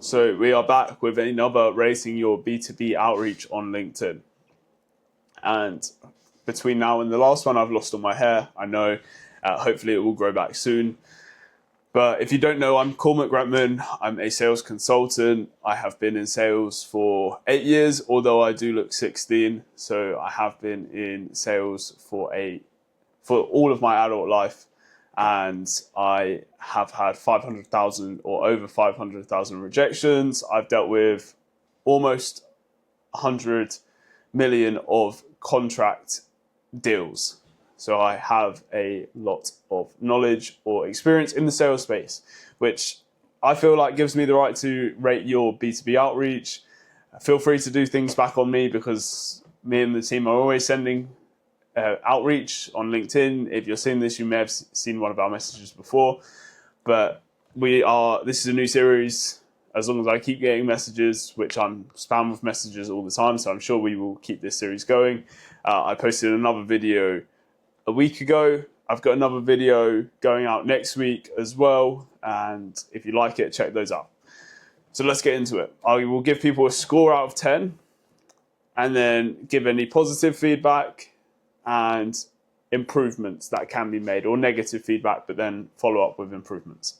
So we are back with another Raising Your B2B Outreach on LinkedIn. And between now and the last one, I've lost all my hair. I know, hopefully it will grow back soon. But if you don't know, I'm Cormac Gretman. I'm a sales consultant. I have been in sales for 8 years, although I do look 16. So I have been in sales for all of my adult life. And I have had 500,000 or over 500,000 rejections. I've dealt with almost 100 million of contract deals. So I have a lot of knowledge or experience in the sales space, which I feel like gives me the right to rate your B2B outreach. Feel free to do things back on me because me and the team are always sending outreach on LinkedIn. If you're seeing this, you may have seen one of our messages before, but this is a new series. As long as I keep getting messages, which I'm spammed with messages all the time, so I'm sure we will keep this series going. I posted another video a week ago. I've got another video going out next week as well, and if you like it, check those out. So let's get into it. I will give people a score out of 10 and then give any positive feedback and improvements that can be made, or negative feedback, but then follow up with improvements.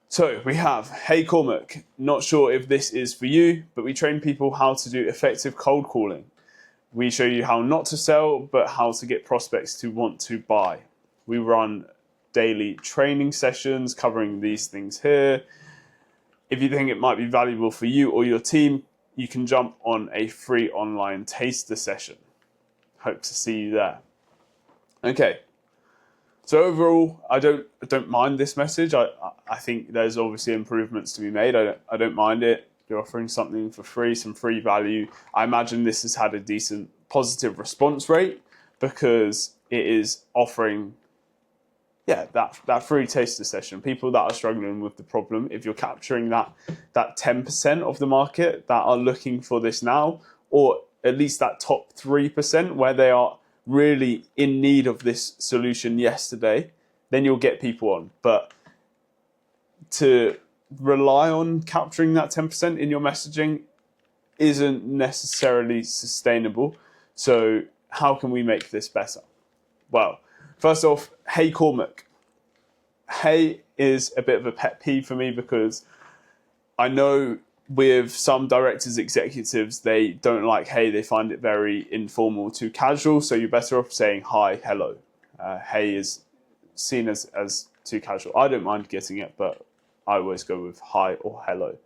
So we have, hey Cormac, not sure if this is for you, but we train people how to do effective cold calling. We show you how not to sell, but how to get prospects to want to buy. We run daily training sessions covering these things here. If you think it might be valuable for you or your team, you can jump on a free online taster session. Hope to see you there. Okay. So overall, I don't mind this message. I think there's obviously improvements to be made. I don't mind it. You're offering something for free, some free value. I imagine this has had a decent positive response rate because it is offering that free taster session. People that are struggling with the problem, if you're capturing that 10% of the market that are looking for this now, or at least that top 3% where they are really in need of this solution yesterday, then you'll get people on. But to rely on capturing that 10% in your messaging isn't necessarily sustainable. So how can we make this better? Well, first off, hey Cormac. Hey is a bit of a pet peeve for me because I know with some directors, executives, they don't like hey, they find it very informal, too casual, so you're better off saying hi, hello. Hey is seen as too casual. I don't mind getting it, but I always go with hi or hello.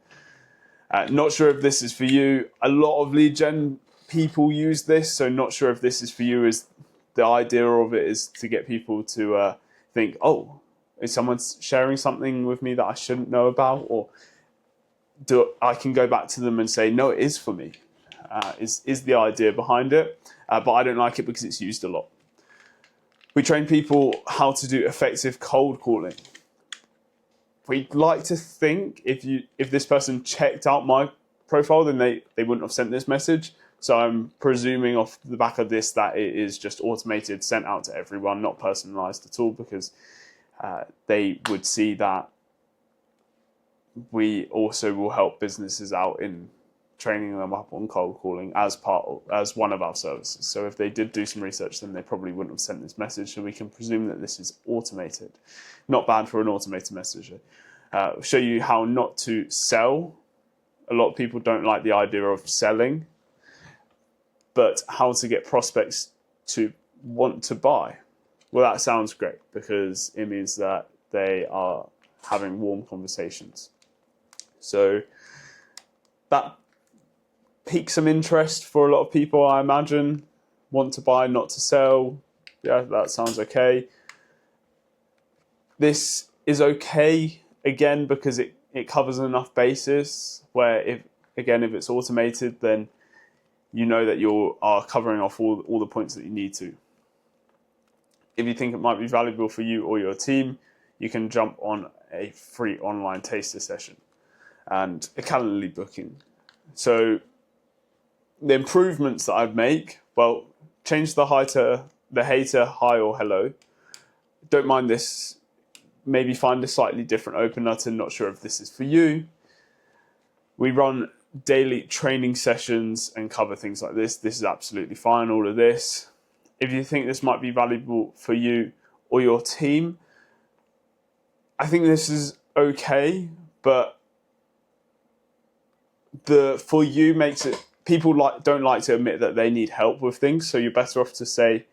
Not sure if this is for you. A lot of lead gen people use this, so not sure if this is for you. Is the idea of it is to get people to think, oh, is someone sharing something with me that I shouldn't know about? Or I can go back to them and say, no, it is for me, is the idea behind it. But I don't like it because it's used a lot. We train people how to do effective cold calling. We'd like to think if this person checked out my profile, then they wouldn't have sent this message. So I'm presuming off the back of this that it is just automated, sent out to everyone, not personalized at all, because they would see that we also will help businesses out in training them up on cold calling as one of our services. So if they did do some research, then they probably wouldn't have sent this message. So we can presume that this is automated. Not bad for an automated message. Show you how not to sell. A lot of people don't like the idea of selling, but how to get prospects to want to buy. Well, that sounds great because it means that they are having warm conversations. So that piques some interest for a lot of people, I imagine. Want to buy, not to sell. Yeah, that sounds okay. This is okay, again, because it covers enough basis where if it's automated, then you know that you are covering off all the points that you need to. If you think it might be valuable for you or your team, you can jump on a free online taster session and a Calendly booking. So the improvements that I'd make, well, change the hey to hi or hello. Don't mind this. Maybe find a slightly different opener to not sure if this is for you. We run daily training sessions and cover things like this. This is absolutely fine, all of this. If you think this might be valuable for you or your team, I think this is okay, but for you makes it, people don't like to admit that they need help with things, so you're better off to say,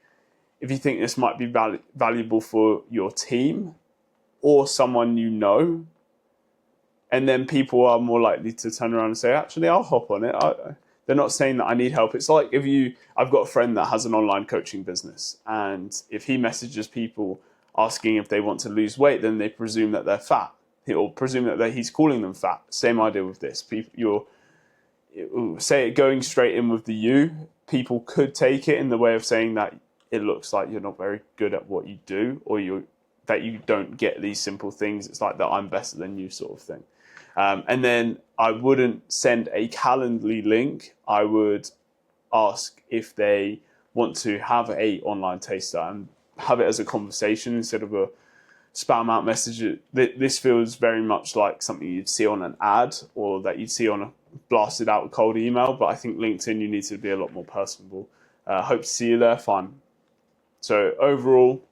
if you think this might be valuable for your team or someone you know, and then people are more likely to turn around and say, actually, I'll hop on it. They're not saying that I need help. It's like I've got a friend that has an online coaching business, and if he messages people asking if they want to lose weight, then they presume that they're fat, or presume that he's calling them fat. Same idea with this. Going straight in with the you, people could take it in the way of saying that it looks like you're not very good at what you do, or that you don't get these simple things. It's like that I'm better than you sort of thing. And then I wouldn't send a Calendly link. I would ask if they want to have a online taster and have it as a conversation instead of a spam out message. This feels very much like something you'd see on an ad or that you'd see on a blasted out cold email. But I think LinkedIn, you need to be a lot more personable. Hope to see you there. Fine. So overall,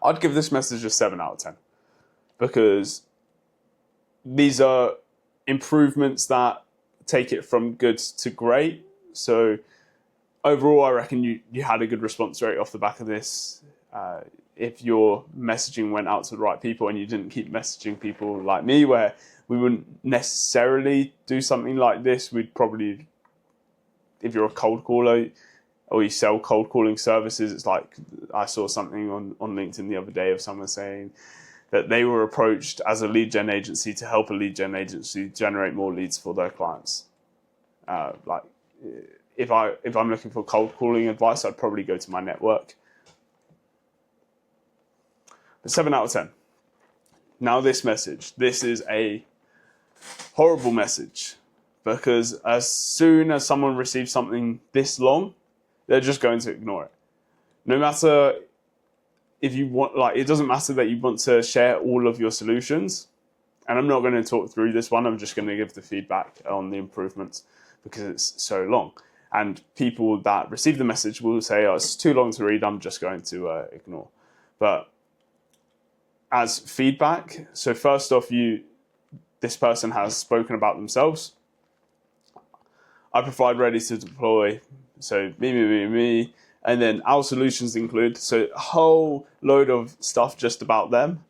I'd give this message a 7 out of 10 because these are improvements that take it from good to great. So overall, I reckon you had a good response rate off the back of this. If your messaging went out to the right people and you didn't keep messaging people like me, where we wouldn't necessarily do something like this, we'd probably, if you're a cold caller or you sell cold calling services, it's like I saw something on LinkedIn the other day of someone saying that they were approached as a lead gen agency to help a lead gen agency generate more leads for their clients. If I'm looking for cold calling advice, I'd probably go to my network. But 7 out of 10. Now this message. This is a horrible message because as soon as someone receives something this long, they're just going to ignore it. No matter if you want, it doesn't matter that you want to share all of your solutions. And I'm not going to talk through this one. I'm just going to give the feedback on the improvements because it's so long. And people that receive the message will say, oh, it's too long to read. I'm just going to ignore. But as feedback, so first off, this person has spoken about themselves. I provide ready to deploy. So me. And then our solutions include, so a whole load of stuff just about them.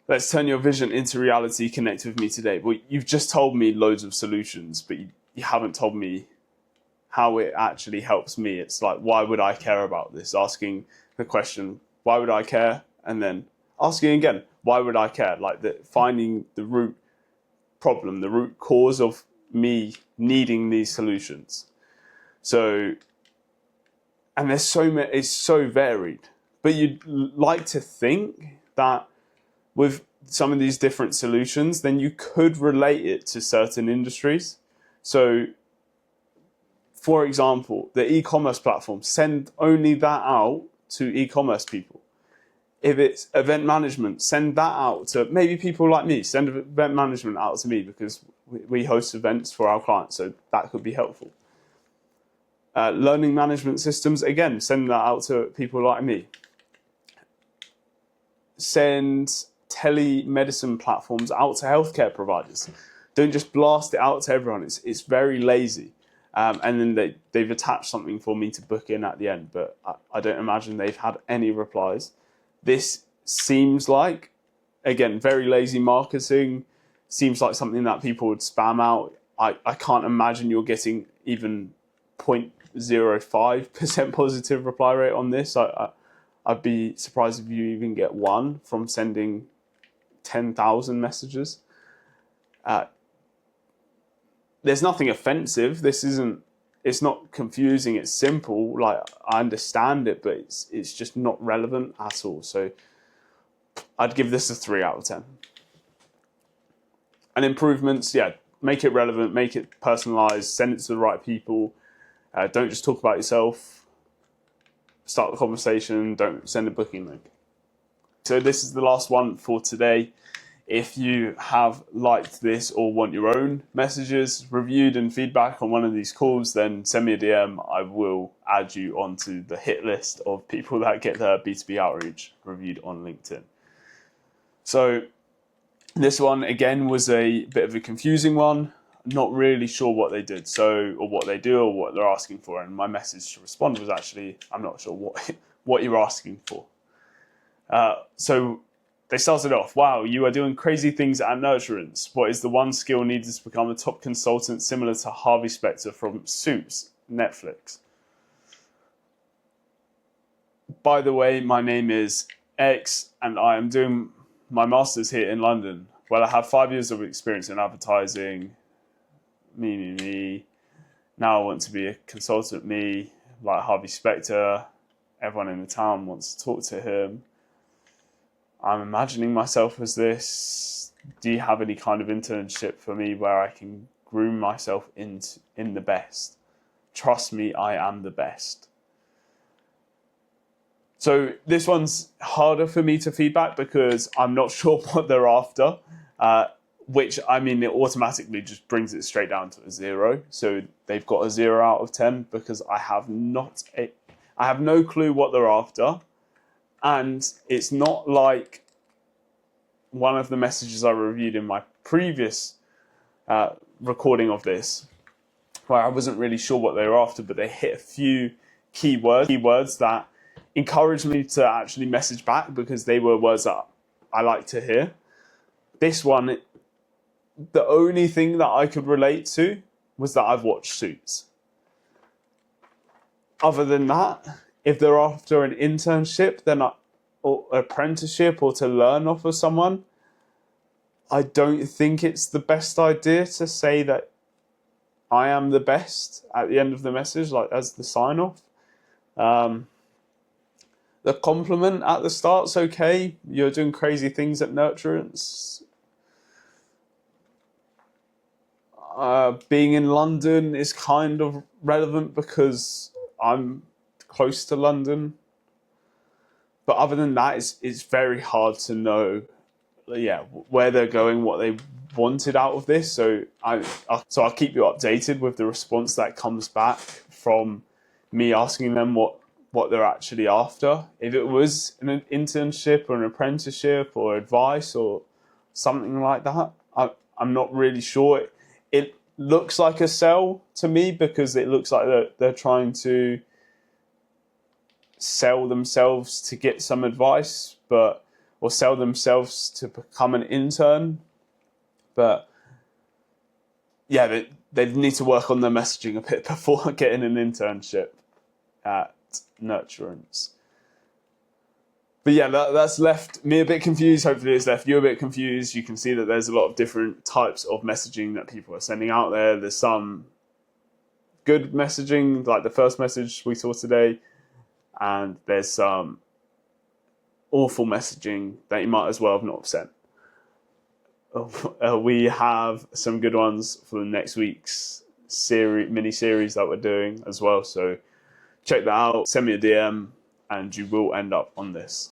Let's turn your vision into reality. Connect with me today. Well, you've just told me loads of solutions, but you haven't told me how it actually helps me. It's like, why would I care about this? Asking the question, why would I care? And then asking again, why would I care? Finding the root problem, the root cause of me needing these solutions. So, and there's so many, it's so varied. But you'd like to think that with some of these different solutions, then you could relate it to certain industries. So, for example, the e-commerce platform, send only that out to e-commerce people. If it's event management, send that out to maybe people like me. Send event management out to me because we host events for our clients, so that could be helpful. Learning management systems, again, send that out to people like me. Send telemedicine platforms out to healthcare providers. Don't just blast it out to everyone. It's very lazy. And then they've attached something for me to book in at the end, but I don't imagine they've had any replies. This seems like, again, very lazy marketing. Seems like something that people would spam out. I can't imagine you're getting even 0.05% positive reply rate on this. I'd be surprised if you even get one from sending 10,000 messages. There's nothing offensive. It's not confusing. It's simple. I understand it, but it's just not relevant at all. So I'd give this a 3 out of 10. And improvements, make it relevant, make it personalized, send it to the right people. Don't just talk about yourself. Start the conversation. Don't send a booking link. So this is the last one for today. If you have liked this or want your own messages reviewed and feedback on one of these calls, then send me a DM. I will add you onto the hit list of people that get their B2B outreach reviewed on LinkedIn. So this one, again, was a bit of a confusing one. Not really sure what they did, or what they do, or what they're asking for. And my message to respond was actually, I'm not sure what you're asking for. So they started off, wow, you are doing crazy things at Nurturance. What is the one skill needed to become a top consultant similar to Harvey Specter from Suits, Netflix? By the way, my name is X and I am doing my master's here in London. Well, I have 5 years of experience in advertising. Me. Now I want to be a consultant. Like Harvey Specter. Everyone in the town wants to talk to him. I'm imagining myself as this. Do you have any kind of internship for me where I can groom myself in the best? Trust me, I am the best. So this one's harder for me to feedback because I'm not sure what they're after, which, I mean, it automatically just brings it straight down to a 0. So they've got a 0 out of 10 because I have no clue what they're after. And it's not like one of the messages I reviewed in my previous recording of this, where I wasn't really sure what they were after, but they hit a few keywords that encouraged me to actually message back because they were words that I like to hear. This one, the only thing that I could relate to was that I've watched Suits. Other than that, if they're after an internship, or apprenticeship, or to learn off of someone, I don't think it's the best idea to say that I am the best at the end of the message, like as the sign off. The compliment at the start's okay. You're doing crazy things at Nurturance. Being in London is kind of relevant because I'm close to London. But other than that, it's very hard to know, where they're going, what they wanted out of this. So I'll keep you updated with the response that comes back from me asking them what they're actually after. If it was an internship or an apprenticeship or advice or something like that, I'm not really sure. It looks like a sell to me because it looks like they're trying to sell themselves to get some advice, or sell themselves to become an intern. But yeah, they need to work on their messaging a bit before getting an internship at Nurturance. But yeah, that's left me a bit confused. Hopefully it's left you a bit confused. You can see that there's a lot of different types of messaging that people are sending out there. There's some good messaging, like the first message we saw today, and there's some awful messaging that you might as well have not sent. We have some good ones for the next week's mini-series that we're doing as well. So check that out, send me a DM, and you will end up on this.